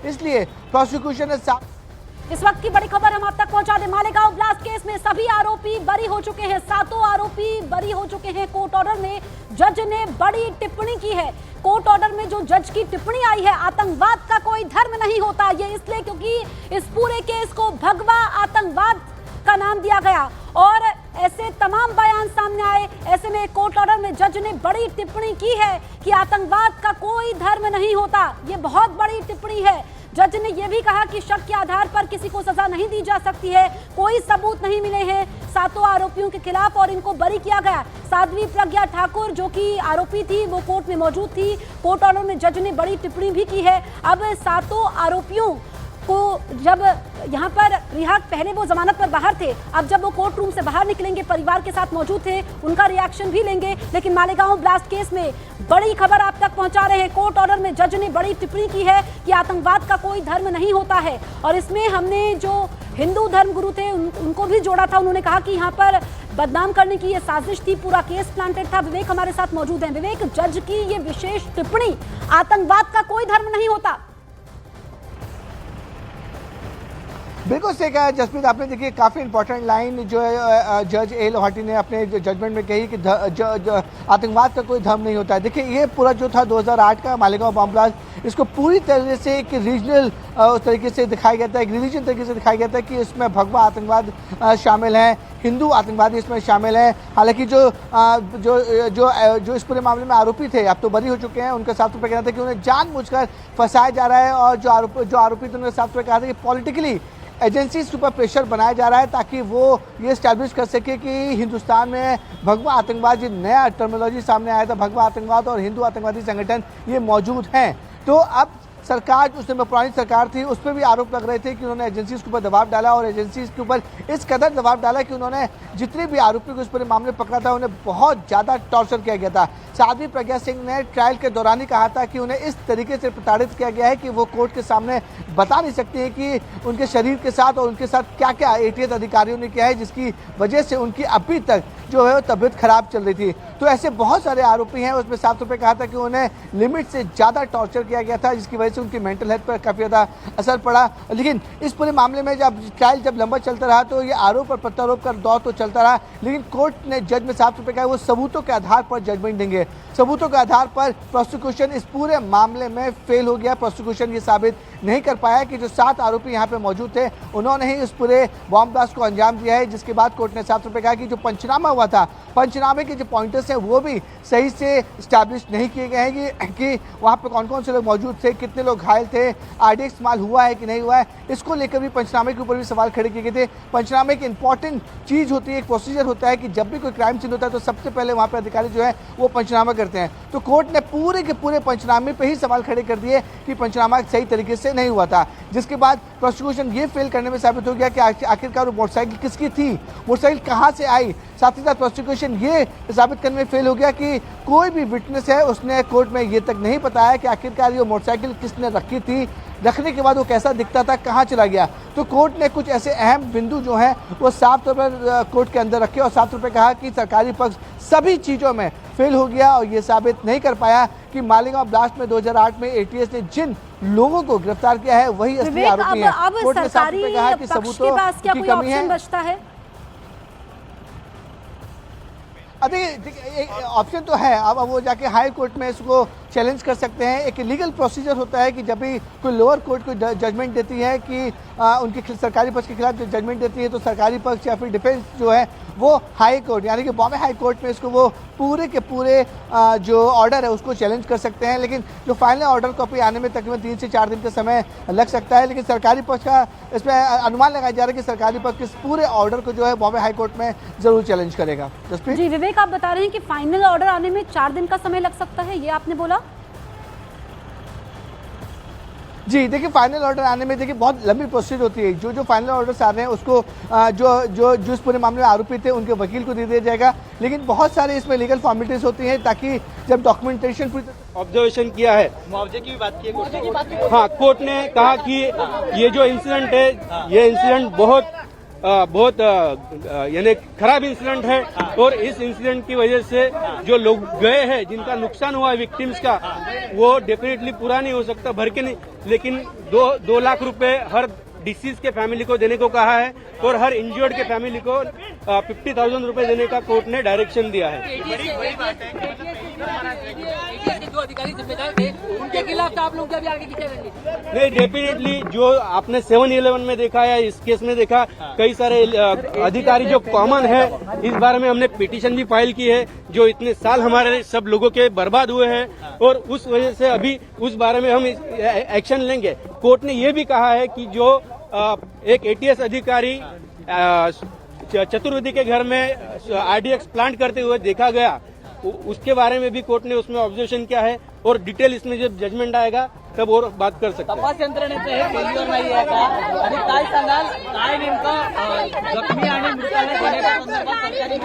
इसलिए प्रोसिक्यूशन ने इस वक्त की बड़ी खबर हम आप तक पहुंचा दें। मालेगांव ब्लास्ट केस में सभी आरोपी बरी हो चुके हैं, 7 आरोपी बरी हो चुके हैं। कोर्ट ऑर्डर में जज ने बड़ी टिप्पणी की है। कोर्ट ऑर्डर में जो जज की टिप्पणी आई है, आतंकवाद का कोई धर्म नहीं होता, ये इसलिए क्योंकि इस पूरे केस को भगवा आतंकवाद का नाम दिया गया और ऐसे तमाम बयान सामने आए। ऐसे में कोर्ट ऑर्डर में जज ने बड़ी टिप्पणी की है कि आतंकवाद का कोई धर्म नहीं होता। ये बहुत बड़ी टिप्पणी है। जज ने यह भी कहा कि शक के आधार पर किसी को सजा नहीं दी जा सकती है, कोई सबूत नहीं मिले हैं 7 आरोपियों के खिलाफ और इनको बरी किया गया। साध्वी प्रज्ञा ठाकुर जो कि आरोपी थी वो कोर्ट में मौजूद थी। कोर्ट ऑर्डर में जज ने बड़ी टिप्पणी भी की है। अब 7 आरोपियों को जब यहाँ पर रिहा, पहले वो जमानत पर बाहर थे, अब जब वो कोर्ट रूम से बाहर निकलेंगे, परिवार के साथ मौजूद थे, उनका रिएक्शन भी लेंगे। लेकिन मालेगांव ब्लास्ट केस में बड़ी खबर आप तक पहुंचा रहे हैं। कोर्ट ऑर्डर में जज ने बड़ी टिप्पणी की है कि आतंकवाद का कोई धर्म नहीं होता है और इसमें हमने जो हिंदू धर्म गुरु थे उनको भी जोड़ा था। उन्होंने कहा कि यहाँ पर बदनाम करने की ये साजिश थी, पूरा केस प्लांटेड था। विवेक हमारे साथ मौजूद हैं। विवेक, जज की ये विशेष टिप्पणी, आतंकवाद का कोई धर्म नहीं होता। बिल्कुल सही कहा जसप्रीत, आपने देखिए काफ़ी इंपॉर्टेंट लाइन जो है जज ए लोहाटी ने अपने जजमेंट में कही कि आतंकवाद का कोई धर्म नहीं होता है। देखिए ये पूरा जो था 2008 का मालेगांव बम ब्लास्ट, इसको पूरी तरह से एक रीजनल उस तरीके से दिखाया गया था, एक रिलीजन तरीके से दिखाया गया था कि इसमें भगवा आतंकवाद शामिल है, हिंदू आतंकवादी इसमें शामिल हैं। हालांकि जो इस पूरे मामले में आरोपी थे, अब तो बरी हो चुके हैं, उनका साफ तौर पर कहना था कि उन्हें जानबूझकर फंसाया जा रहा है और जो आरोपी थे उन्होंने साफ तौर पर कहा था कि पॉलिटिकली एजेंसीज के ऊपर प्रेशर बनाया जा रहा है ताकि वो ये स्टैब्लिश कर सके कि हिंदुस्तान में भगवा आतंकवाद, जो नया टर्मिनोलॉजी सामने आया था, भगवा आतंकवाद और हिंदू आतंकवादी संगठन ये मौजूद हैं। तो अब सरकार, उस समय पुरानी सरकार थी, उस पर भी आरोप लग रहे थे कि उन्होंने एजेंसीज के ऊपर दबाव डाला और एजेंसीज के ऊपर इस कदर दबाव डाला कि उन्होंने जितने भी आरोपियों को इस पूरे मामले पकड़ा था उन्हें बहुत ज़्यादा टॉर्चर किया गया था। साध्वी प्रज्ञा सिंह ने ट्रायल के दौरान ही कहा था कि उन्हें इस तरीके से प्रताड़ित किया गया है कि वो कोर्ट के सामने बता नहीं सकती है कि उनके शरीर के साथ और उनके साथ क्या क्या एटीएस अधिकारियों ने किया है, जिसकी वजह से उनकी अभी तक जो है तबीयत खराब चल रही थी। तो ऐसे बहुत सारे आरोपी हैं, उसमें साफ तौर पर कहा था कि उन्हें लिमिट से ज़्यादा टॉर्चर किया गया था, जिसकी वजह से उनकी मेंटल हेल्थ पर काफ़ी ज़्यादा असर पड़ा। लेकिन इस पूरे मामले में जब ट्रायल लंबा चलता रहा तो ये आरोप और प्रत्यारोप का दौर तो चलता रहा, लेकिन कोर्ट ने जज में साफ तौर पर कहा वो सबूतों के आधार पर जजमेंट देंगे। सबूतों के आधार पर प्रोसिक्यूशन इस पूरे मामले में फेल हो गया। प्रोसिक्यूशन ये साबित नहीं कर पाया कि जो 7 आरोपी यहाँ पे मौजूद थे उन्होंने ही इस पूरे बॉम्ब ब्लास्ट को अंजाम दिया है, जिसके बाद कोर्ट ने साफ तौर पर कहा कि जो पंचनामा हुआ था, पंचनामे के जो पॉइंटर्स हैं वो भी सही से स्टैब्लिश नहीं किए गए हैं कि वहाँ पे कौन कौन से लोग मौजूद थे, कितने लोग घायल थे, आरडी इस्तेमाल हुआ है कि नहीं हुआ है, इसको लेकर भी पंचनामे के ऊपर भी सवाल खड़े किए गए थे। पंचनामे की इंपॉर्टेंट चीज़ होती है, एक प्रोसीजर होता है कि जब भी कोई क्राइम सीन होता है तो सबसे पहले वहाँ पर अधिकारी जो है वो पंचनामा करते हैं। तो कोर्ट ने पूरे के पूरे पंचनामे पे ही सवाल खड़े कर दिए कि पंचनामा सही तरीके से नहीं हुआ था, जिसके बाद प्रोसिक्यूशन ये फेल करने में साबित हो गया कि आखिरकार वो मोटरसाइकिल किसकी थी, मोटरसाइकिल कहाँ से आई। साथ ही साथ प्रोसिक्यूशन ये साबित करने में फेल हो गया कि कोई भी विटनेस है उसने कोर्ट में ये तक नहीं बताया कि आखिरकार ये मोटरसाइकिल किसने रखी थी, रखने के बाद वो कैसा दिखता था, कहाँ चला गया। तो कोर्ट ने कुछ ऐसे अहम बिंदु जो हैं वो साफ तौर पर कोर्ट के अंदर रखे और साफ तौर पर कहा कि सरकारी पक्ष सभी चीज़ों में फेल हो गया और ये साबित नहीं कर पाया कि मालेगांव ब्लास्ट में 2008 में एटीएस ने जिन लोगों को गिरफ्तार किया है वही असली आरोपी हैं। कोर्ट ने साफ तौर पर कहा कि सबूतों की कमी है। अभी ऑप्शन तो है, अब वो जाके हाई कोर्ट में इसको चैलेंज कर सकते हैं। एक लीगल प्रोसीजर होता है कि जब भी कोई लोअर कोर्ट को जजमेंट देती है कि उनके सरकारी पक्ष के खिलाफ जो जजमेंट देती है तो सरकारी पक्ष या फिर डिफेंस जो है वो हाई कोर्ट यानी कि बॉम्बे हाई कोर्ट में इसको वो पूरे के पूरे जो ऑर्डर है उसको चैलेंज कर सकते हैं। लेकिन जो फाइनल ऑर्डर कॉपी आने में तकरीबन 3 से 4 दिन का समय लग सकता है। लेकिन सरकारी पक्ष का इसमें अनुमान लगाया जा रहा है कि सरकारी पक्ष इस पूरे ऑर्डर को जो है बॉम्बे हाई कोर्ट में जरूर चैलेंज करेगा। जसप्रीत जी, विवेक आप बता रहे हैं कि फाइनल ऑर्डर आने में 4 दिन का समय लग सकता है, ये आपने बोला? जी देखिए, फाइनल ऑर्डर आने में देखिए बहुत लंबी प्रोसीजर होती है। जो फाइनल ऑर्डर्स आ रहे हैं उसको जो इस पूरे मामले में आरोपी थे उनके वकील को दे दिया जाएगा। लेकिन बहुत सारे इसमें लीगल फॉर्मेलिटीज होती हैं ताकि जब डॉक्यूमेंटेशन ऑब्जर्वेशन किया है, मुआवजे की भी बात की है। हाँ, कोर्ट ने कहा कि ये जो इंसिडेंट है ये इंसिडेंट बहुत बहुत यानी खराब इंसिडेंट है और इस इंसिडेंट की वजह से जो लोग गए हैं, जिनका नुकसान हुआ विक्टिम्स का, वो डेफिनेटली पूरा नहीं हो सकता, भर के नहीं, लेकिन 2 लाख रुपए हर डिसीज के फैमिली को देने को कहा है और हर इंजर्ड के फैमिली को 50,000 रुपए देने का कोर्ट ने डायरेक्शन दिया है। जो अधिकारी जिम्मेदार थे उनके खिलाफ आप लोग अभी आगे क्या करेंगे? नहीं, डेफिनेटली जो आपने 7-11 में देखा या इस केस में देखा, कई सारे अधिकारी जो कॉमन है, इस बारे में हमने पिटीशन भी फाइल की है, जो इतने साल हमारे सब लोगों के बर्बाद हुए हैं और उस वजह से अभी उस बारे में हम एक्शन लेंगे। कोर्ट ने ये भी कहा है कि जो एक ATS अधिकारी चतुर्वेदी के घर में RDX प्लांट करते हुए देखा गया, उसके बारे में भी कोर्ट ने उसमें ऑब्जर्वेशन किया है और डिटेल इसमें जब जजमेंट आएगा तब और बात कर सकते हैं। तपास यंत्रणेचं हे फेल्युअर नाही आहे का आणि काय सांगाल, काय नेमकं जखमी आणि मृतांना देण्याच्या संदर्भात सरकारी